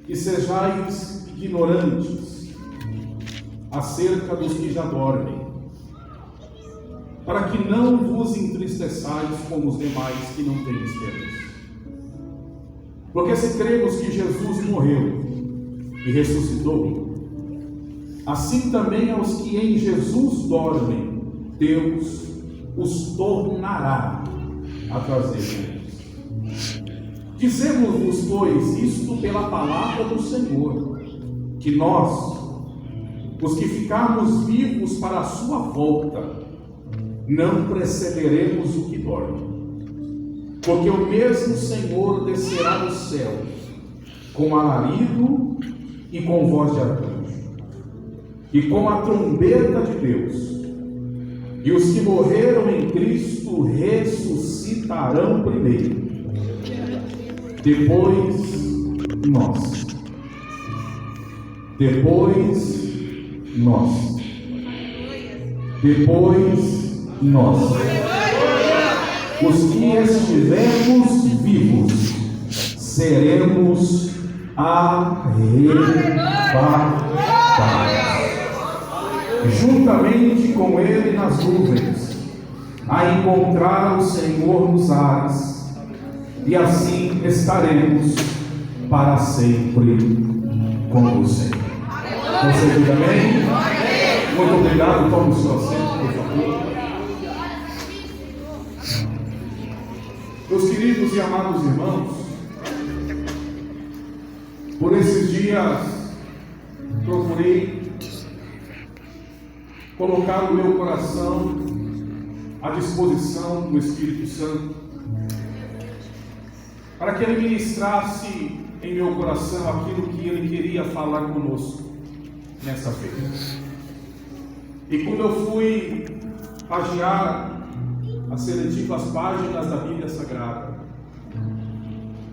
que sejais ignorantes acerca dos que já dormem, para que não vos entristeçais como os demais que não têm esperança. Porque se cremos que Jesus morreu e ressuscitou, assim também aos que em Jesus dormem, Deus os tornará a trazer luz. Dizemos-vos, pois, isto pela palavra do Senhor, que nós, os que ficarmos vivos para a sua volta, não precederemos o que dorme. Porque o mesmo Senhor descerá dos céus, com alarido e com voz de arcanjo, e com a trombeta de Deus, e os que morreram em Cristo ressuscitarão primeiro. Depois nós. Os que estivermos vivos, seremos arrebatados, juntamente com Ele nas nuvens, a encontrar o Senhor nos ares, e assim estaremos para sempre com o Senhor. Você diz amém? Muito obrigado. Tome o seu assento, por favor. Meus queridos e amados irmãos, por esses dias procurei colocar o meu coração à disposição do Espírito Santo, para que Ele ministrasse em meu coração aquilo que Ele queria falar conosco nessa vez. E quando eu fui pagiar as seletivas páginas da Bíblia Sagrada,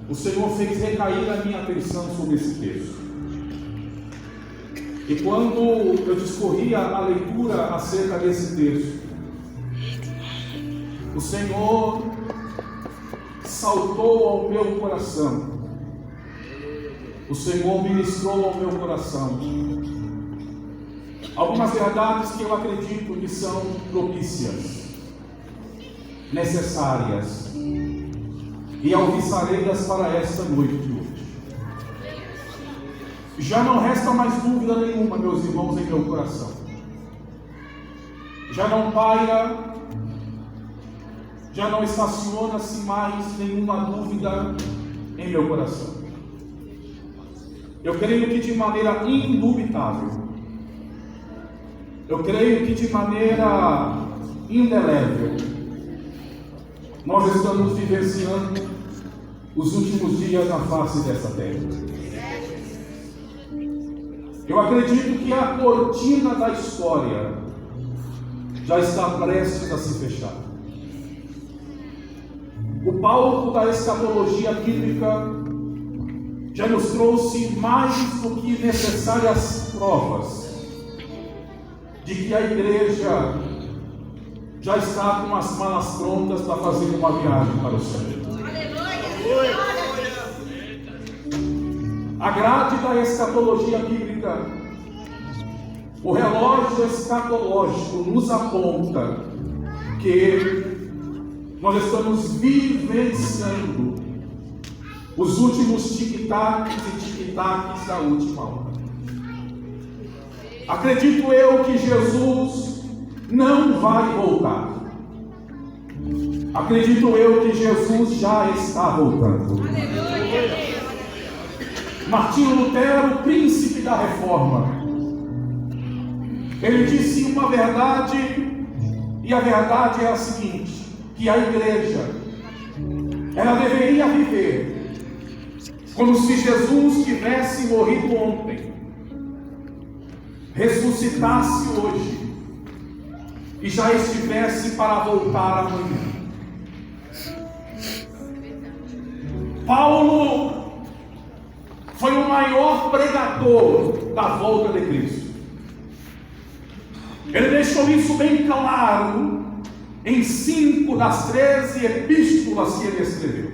o Senhor fez recair a minha atenção sobre esse texto. E quando eu discorria a leitura acerca desse texto, o Senhor saltou ao meu coração, o Senhor ministrou ao meu coração algumas verdades que eu acredito que são propícias, necessárias e alvissareiras para esta noite de hoje. Já não resta mais dúvida nenhuma, meus irmãos, em meu coração. Já não paira, já não estaciona-se mais nenhuma dúvida em meu coração. Eu creio que de maneira indubitável, eu creio que de maneira indelével, nós estamos vivenciando os últimos dias na face dessa terra. Eu acredito que a cortina da história já está prestes a se fechar. O palco da escatologia bíblica já nos trouxe mais do que necessárias provas de que a igreja já está com as malas prontas para fazer uma viagem para o céu. A grade da escatologia bíblica, o relógio escatológico nos aponta que nós estamos vivenciando os últimos tic-tacs e tic-tacs da última hora. Acredito eu que Jesus não vai voltar. Acredito eu que Jesus já está voltando. Martinho Lutero, príncipe da Reforma, ele disse uma verdade, e a verdade é a seguinte: que a igreja, ela deveria viver como se Jesus tivesse morrido ontem, ressuscitasse hoje e já estivesse para voltar amanhã. Paulo foi o maior pregador da volta de Cristo. Ele deixou isso bem claro em 5 das 13 epístolas que ele escreveu.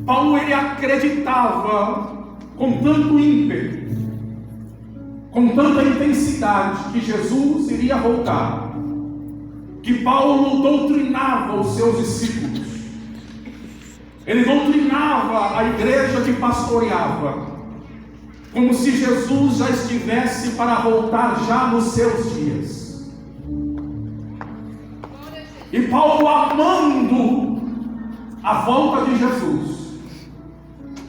Paulo, ele acreditava com tanto ímpeto, com tanta intensidade, que Jesus iria voltar, que Paulo doutrinava os seus discípulos. Ele doutrinava a igreja que pastoreava, como se Jesus já estivesse para voltar já nos seus dias. E Paulo, amando a volta de Jesus,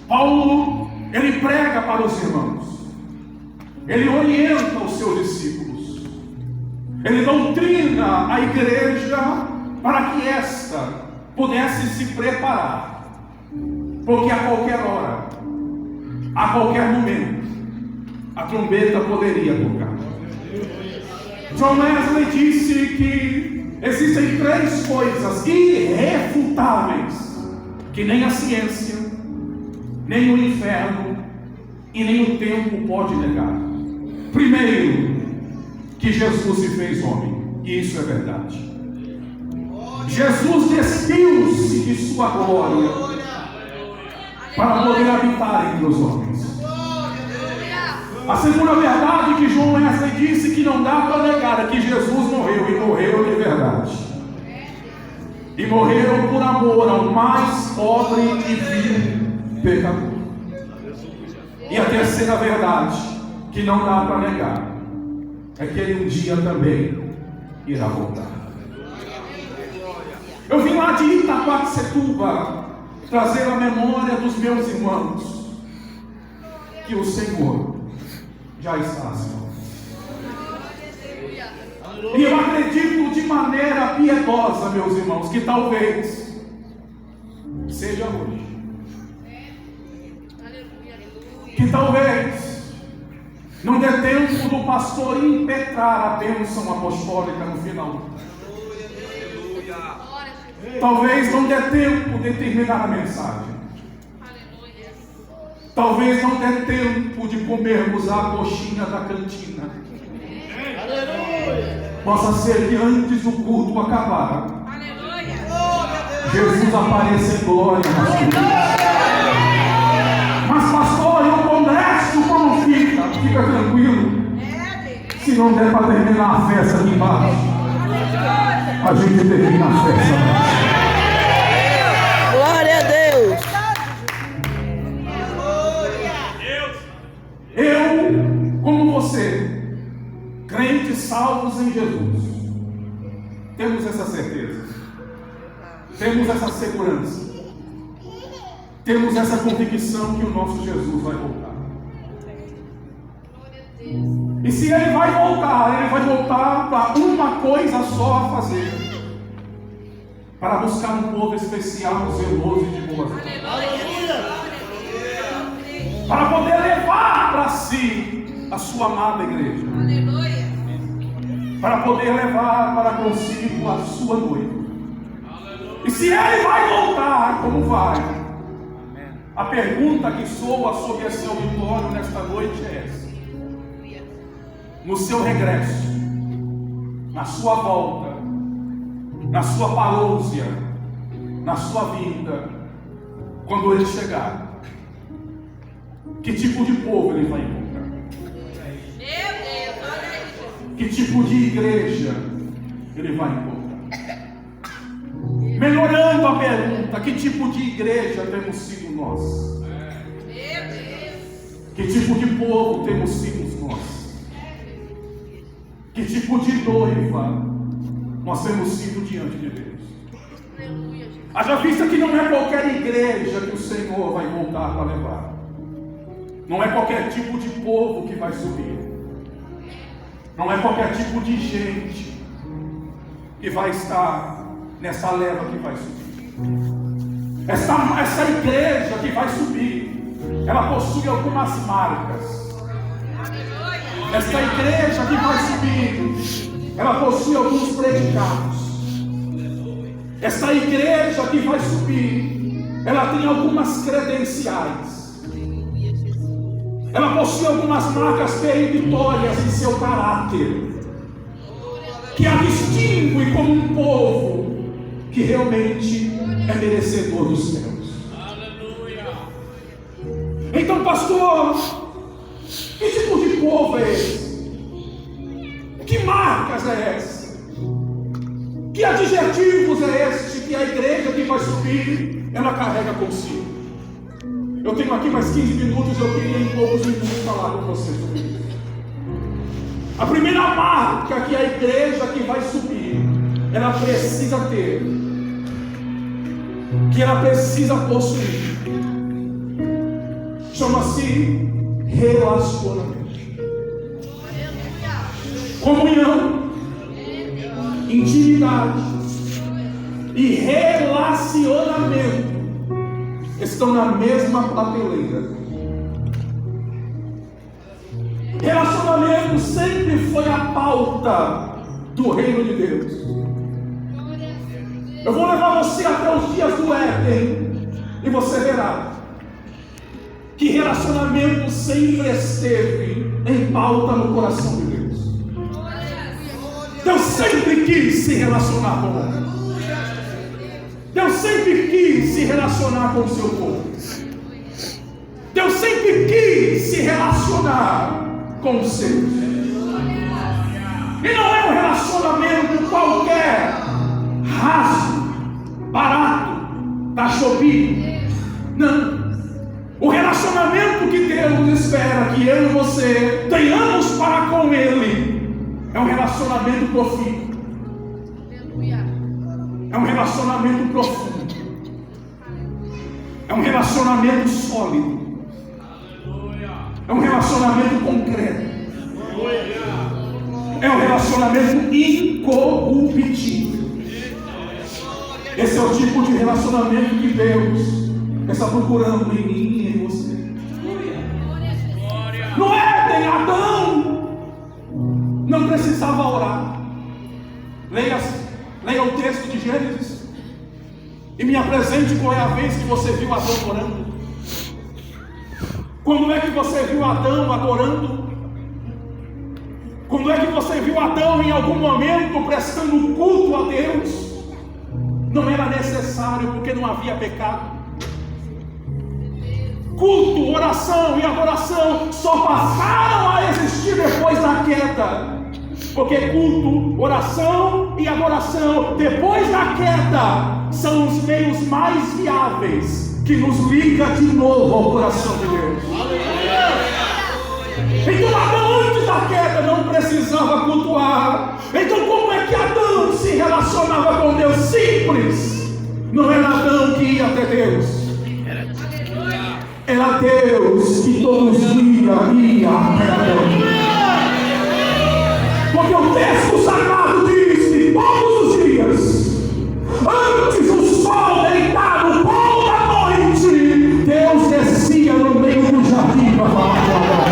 Paulo, ele prega para os irmãos, ele orienta os seus discípulos, ele doutrina a igreja para que esta pudesse se preparar, porque a qualquer hora, a qualquer momento, a trombeta poderia tocar. John Wesley disse que existem 3 coisas irrefutáveis que nem a ciência, nem o inferno e nem o tempo pode negar. Primeiro, que Jesus se fez homem, e isso é verdade. Jesus despiu-se de sua glória para poder habitar entre os homens. A segunda verdade que João Wesley disse que não dá para negar é que Jesus morreu, e morreu de verdade. E morreu por amor ao mais pobre e vil pecador. E a terceira verdade que não dá para negar é que ele um dia também irá voltar. Eu vim lá de Itaquaquecetuba trazer a memória dos meus irmãos que o Senhor já está acima. E eu acredito de maneira piedosa, meus irmãos, que talvez seja hoje. Que talvez não dê tempo do pastor impetrar a bênção apostólica no final. Talvez não dê tempo de terminar a mensagem. Talvez não dê tempo de comermos a coxinha da cantina. Possa ser que antes do culto acabar, Jesus apareça em glória na sua vida. Mas pastor, e o congresso como fica? Fica tranquilo. Se não der para terminar a festa aqui embaixo, a gente termina a festa. Glória a Deus. Eu, como você, crentes salvos em Jesus, temos essa certeza, temos essa segurança, temos essa convicção que o nosso Jesus vai voltar. E se ele vai voltar para uma coisa só a fazer: para buscar um povo especial, zeloso e de boas obras, para poder levar para si a sua amada igreja, para poder levar para consigo a sua noiva. E se ele vai voltar, como vai? A pergunta que soa sobre esse auditório nesta noite é essa: no seu regresso, na sua volta, na sua parousia, na sua vinda, quando ele chegar, que tipo de povo ele vai encontrar? Que tipo de igreja ele vai encontrar? Melhorando a pergunta: que tipo de igreja temos sido nós? Que tipo de povo temos sido nós? Que tipo de noiva nós temos sido diante de Deus? Haja vista que não é qualquer igreja que o Senhor vai voltar para levar. Não é qualquer tipo de povo que vai subir. Não é qualquer tipo de gente que vai estar nessa leva que vai subir. Essa igreja que vai subir, ela possui algumas marcas. Esta igreja que vai subir, ela possui alguns predicados. Esta igreja que vai subir, ela tem algumas credenciais. Ela possui algumas marcas peremptórias em seu caráter, que a distingue como um povo que realmente é merecedor dos céus. pastor, que tipo de povo é esse? Que marcas é essa? Que adjetivos é este que a igreja que vai subir, ela carrega consigo? Eu tenho aqui mais 15 minutos, eu queria em poucos minutos falar com vocês sobre isso. A primeira marca que a igreja que vai subir, ela precisa ter, que ela precisa possuir, chama-se relacionamento. Comunhão, intimidade e relacionamento estão na mesma prateleira. Relacionamento sempre foi a pauta do reino de Deus. Eu vou levar você até os dias do Éden e você verá que relacionamento sempre esteve em pauta no coração de Deus. Deus sempre quis se relacionar com o homem. Deus sempre quis se relacionar com o seu povo. Deus sempre quis se relacionar com os seus. E não é um relacionamento qualquer, raso, barato, da Shopee. Não. O relacionamento que Deus espera que eu e você tenhamos para com Ele é um relacionamento profundo. É um relacionamento profundo. É um relacionamento sólido. É um relacionamento concreto. É um relacionamento incorruptível. Esse é o tipo de relacionamento que Deus está procurando em mim e em você. No Éden, Adão não precisava orar. Leia o texto de Gênesis e me apresente qual é a vez que você viu Adão orando. Quando é que você viu Adão adorando? Quando é que você viu Adão em algum momento prestando culto a Deus? Não era necessário, porque não havia pecado. Culto, oração e adoração só passaram a existir depois da queda. Porque culto, oração e adoração depois da queda são os meios mais viáveis que nos liga de novo ao coração de Deus. Então Adão antes da queda não precisava cultuar. Então como é que Adão se relacionava com Deus? Simples. Não era Adão que ia até Deus. Era Deus que todos os dias ia até Adão. Porque o texto sagrado diz que todos os dias, antes do sol deitar no polo da noite, Deus descia no meio do jardim para falar com Adão.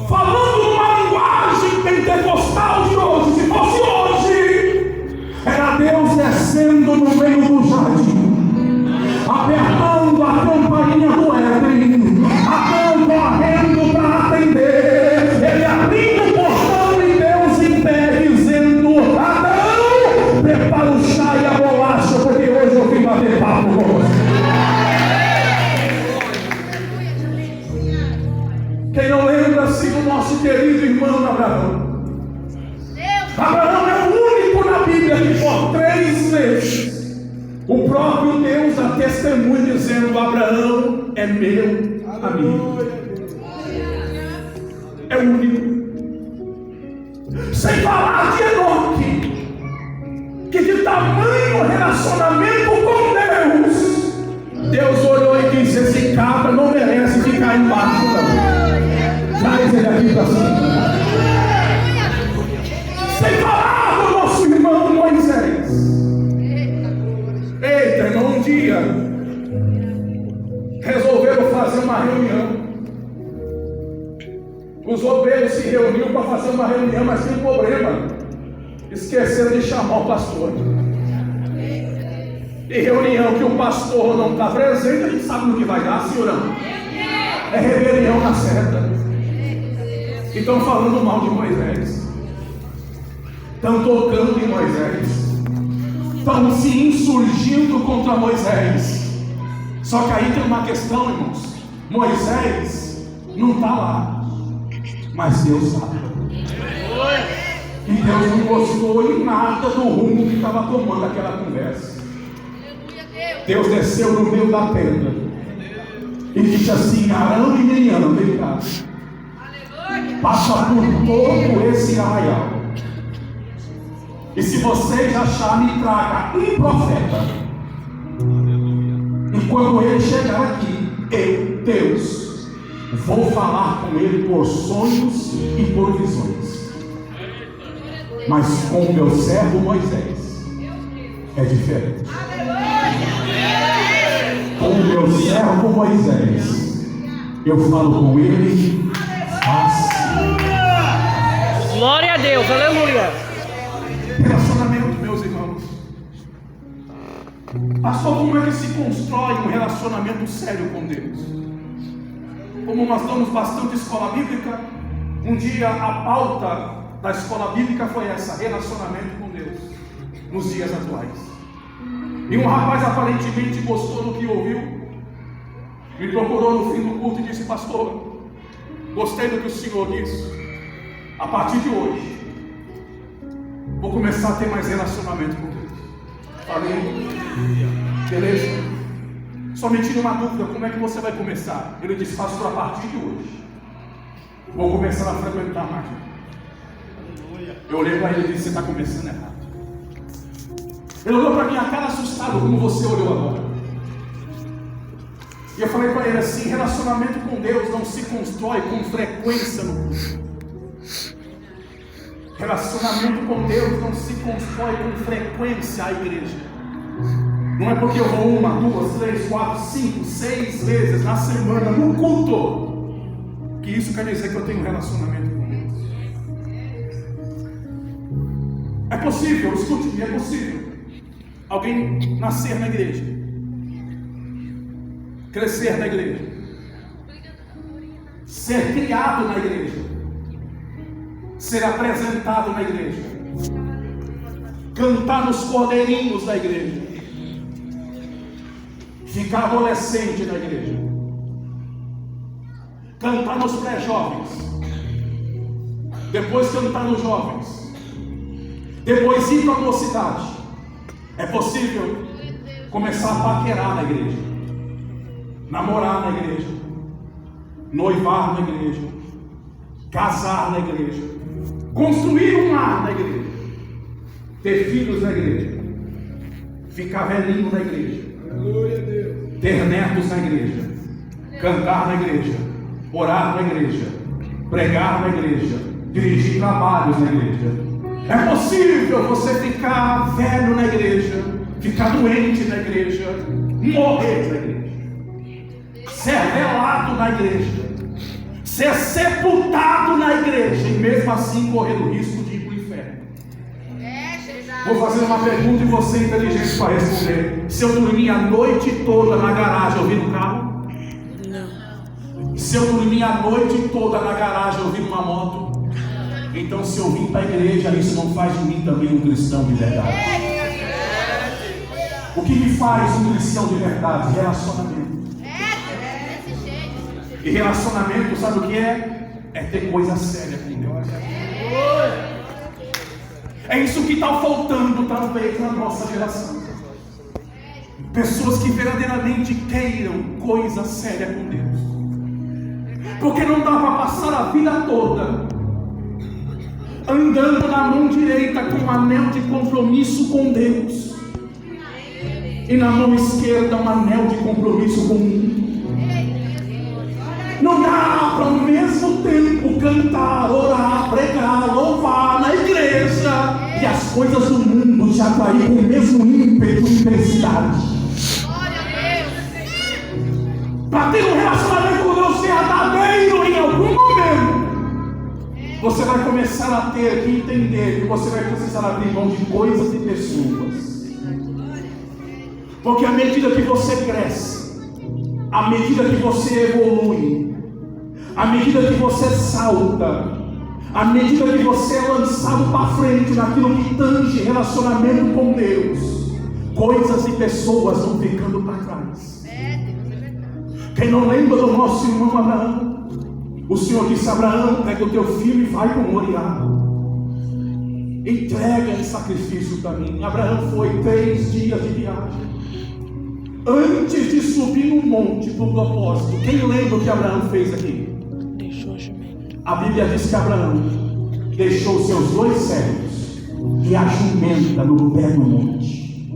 Falando numa linguagem pentecostal de hoje, se fosse hoje, era Deus descendo no meio do jardim, apertando a campainha do Éden, Adão correndo para atender, ele abrindo o portão e Deus em pé dizendo: Adão, prepara o chá e a bolacha, porque hoje eu vim bater papo com você. Quem não lembra-se do nosso querido irmão Abraão? Abraão é o único na Bíblia que por 3 vezes o próprio Deus dá testemunho dizendo: Abraão é meu amigo. É o único. Sem falar de Enoque, que de tamanho relacionamento com Deus, Deus olhou e disse: esse cabra não merece ficar embaixo, não. Traz ele aqui para cima. Sem falar do nosso irmão Moisés. Eita, irmão, um dia resolveram fazer uma reunião. Os obreiros se reuniram para fazer uma reunião, mas tem um problema. Esqueceram de chamar o pastor. E reunião que o pastor não está presente, a gente sabe no que vai dar, sim ou não? É rebelião na certa. E estão falando mal de Moisés. Estão tocando em Moisés. Estão se insurgindo contra Moisés. Só que aí tem uma questão, irmãos. Moisés não está lá, mas Deus estava. E Deus não gostou em nada do rumo que estava tomando aquela conversa. Deus desceu no meio da tenda e disse assim: Arão e Miriam, vem cá, passa por todo esse arraial, e se vocês acharem, traga um profeta, e quando ele chegar aqui, eu, Deus, vou falar com ele por sonhos e por visões. Mas com o meu servo Moisés é diferente. Com o meu servo Moisés eu falo com ele face. Glória a Deus, aleluia. Relacionamento, meus irmãos. Pastor, como é que se constrói um relacionamento sério com Deus? Como nós damos bastante escola bíblica, um dia a pauta da escola bíblica foi essa: relacionamento com Deus nos dias atuais. E um rapaz aparentemente gostou do que ouviu, me procurou no fim do culto e disse: pastor, gostei do que o senhor disse. A partir de hoje vou começar a ter mais relacionamento com Deus. Falei: beleza, só me tira uma dúvida, como é que você vai começar? Ele disse: pastor, a partir de hoje vou começar a frequentar mais. Eu olhei para ele e disse: você está começando errado. Ele olhou para minha cara assustado, como você olhou agora. E eu falei para ele assim: relacionamento com Deus não se constrói com frequência no culto. Relacionamento com Deus não se constrói com frequência à igreja. Não é porque eu vou 1, 2, 3, 4, 5, 6 vezes na semana no culto que isso quer dizer que eu tenho um relacionamento com Deus. É possível, escute-me, é possível alguém nascer na igreja, crescer na igreja, ser criado na igreja, ser apresentado na igreja, cantar nos cordeirinhos da igreja, ficar adolescente na igreja, cantar nos pré-jovens, depois cantar nos jovens, depois ir para a mocidade. É possível começar a paquerar na igreja, namorar na igreja, noivar na igreja, casar na igreja, construir um lar na igreja, ter filhos na igreja, ficar velhinho na igreja, ter netos na igreja, cantar na igreja, orar na igreja, pregar na igreja, dirigir trabalhos na igreja. É possível você ficar velho na igreja, ficar doente na igreja, morrer na igreja, ser velado na igreja, ser sepultado na igreja e mesmo assim correr o risco de ir para o inferno. Vou fazer uma pergunta e você é inteligente para responder. Se eu dormir a noite toda na garagem ouvindo um carro? Não. Se eu dormir a noite toda na garagem ouvindo uma moto? Então, se eu vim para a igreja, isso não faz de mim também um cristão de verdade. O que me faz um cristão de verdade? Relacionamento. E relacionamento, sabe o que é? É ter coisa séria com Deus. É isso que está faltando talvez na nossa geração. Pessoas que verdadeiramente queiram coisa séria com Deus. Porque não dá para passar a vida toda andando na mão direita com um anel de compromisso com Deus e na mão esquerda um anel de compromisso com o mundo. Não dá para ao mesmo tempo cantar, orar, pregar, louvar na igreja e as coisas do mundo te atrair com o mesmo ímpeto e intensidade. Para ter um relacionamento com Deus verdadeiro, em algum momento você vai começar a ter que entender que você vai precisar abrir mão de coisas e pessoas. Porque à medida que você cresce, à medida que você evolui, à medida que você salta, à medida que você é lançado para frente naquilo que tange relacionamento com Deus, coisas e pessoas vão ficando para trás. Quem não lembra do nosso irmão Abraão? O Senhor disse a Abraão: pega o teu filho e vai para Moriá. Entrega em sacrifício para mim. Abraão foi 3 dias de viagem. Antes de subir no monte do propósito, quem lembra o que Abraão fez aqui? Deixou a jumenta. A Bíblia diz que Abraão deixou seus 2 servos e a jumenta no pé do monte.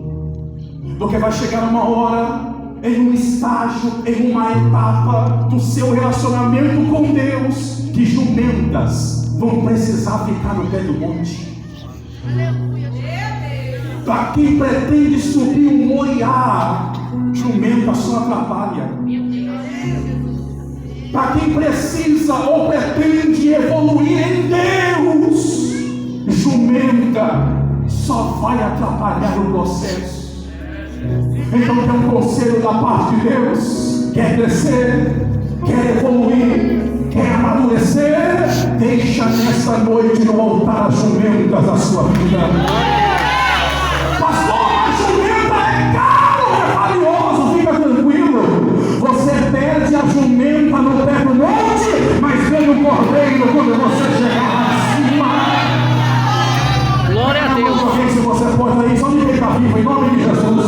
Porque vai chegar uma hora, em um estágio, em uma etapa do seu relacionamento com Deus, que jumentas vão precisar ficar no pé do monte. Para quem pretende subir o Moriá, jumenta só atrapalha. Para quem precisa ou pretende evoluir em Deus, jumenta só vai atrapalhar o processo. Então tem um conselho da parte de Deus: quer crescer, quer evoluir, quer amadurecer, deixa nesta noite no altar as jumentas da sua vida. Pastor, a jumenta é caro, é valioso, fica tranquilo. Você perde a jumenta no pé do monte, mas ganha um cordeiro quando você chegar lá em cima. Glória a Deus. Se você pode aí, só de quem está vivo, em nome de Jesus.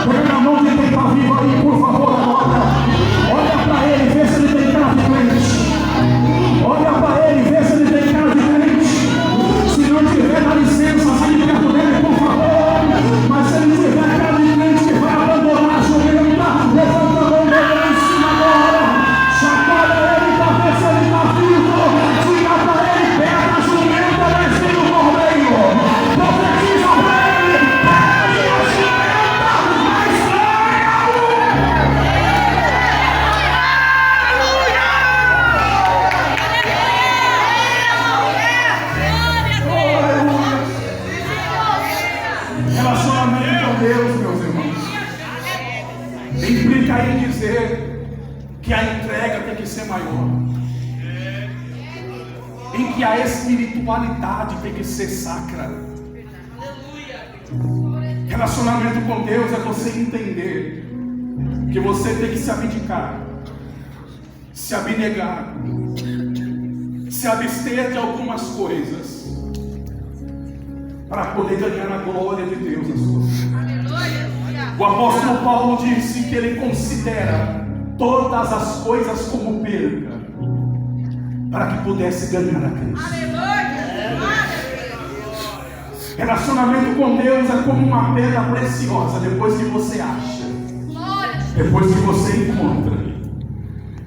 Pega na mão de quem está vivo aí, por favor, agora. Olha para ele, vê se ele tem cara de crente. Olha para ele, vê se ele tem cara de crente. Se não tiver, dá licença, sai de perto dele, por favor. Mas se ele tiver cara de crente que vai abandonar a jumenta, levanta a mão dele lá em cima agora. Chacoalha ele para ver se ele está vivo. Diga para ele, pega a jumenta, mas vem o cordeiro. Profetiza para ele, pega a jumenta, mas relacionamento com Deus, meus irmãos, implica em dizer que a entrega tem que ser maior, em que a espiritualidade tem que ser sacra. Relacionamento com Deus é você entender que você tem que se abdicar, se abnegar, se abster de algumas coisas para poder ganhar a glória de Deus na sua vida. O apóstolo Paulo disse que ele considera todas as coisas como perda para que pudesse ganhar a Cristo. Relacionamento com Deus é como uma pedra preciosa. Depois que você acha, depois que você encontra,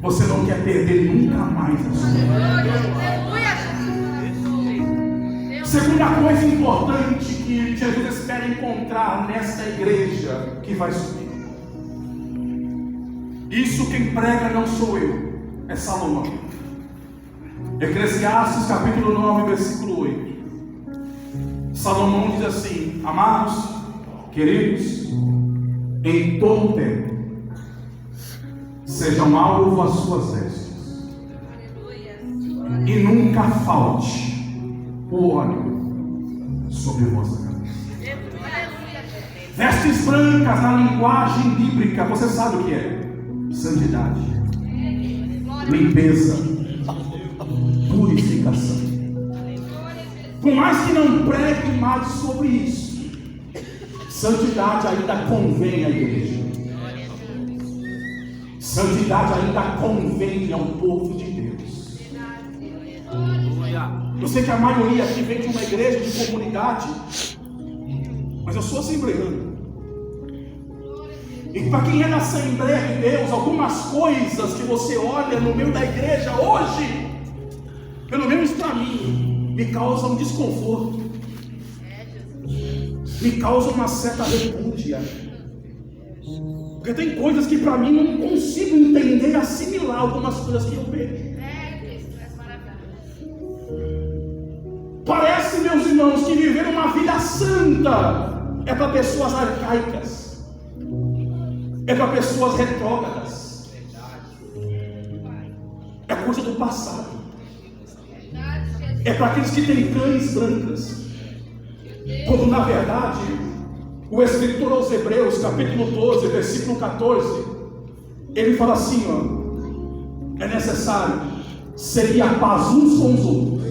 você não quer perder nunca mais a sua vida. Segunda coisa importante que Jesus espera encontrar nesta igreja que vai subir. Isso quem prega não sou eu, é Salomão. Eclesiastes capítulo 9, versículo 8. Salomão diz assim: amados, queridos, em todo o tempo sejam alvo as suas vestes, e nunca falte o óleo sobre vossa cabeça. Vestes brancas na linguagem bíblica, você sabe o que é? Santidade, limpeza, purificação. Por mais que não pregue mais sobre isso, santidade ainda convém à igreja. Santidade ainda convém ao povo de Deus. Eu sei que a maioria aqui vem de uma igreja de comunidade, mas eu sou assembleano. E para quem é da Assembleia de Deus, algumas coisas que você olha no meio da igreja hoje, pelo menos para mim, me causam desconforto, me causam uma certa repúdia, porque tem coisas que para mim eu não consigo entender e assimilar algumas coisas que eu vejo. Parece, meus irmãos, que viver uma vida santa é para pessoas arcaicas, é para pessoas retrógradas, é coisa do passado, é para aqueles que têm cães brancas, quando na verdade o escritor aos Hebreus, capítulo 12, versículo 14, ele fala assim, ó, é necessário seguir a paz uns com os outros.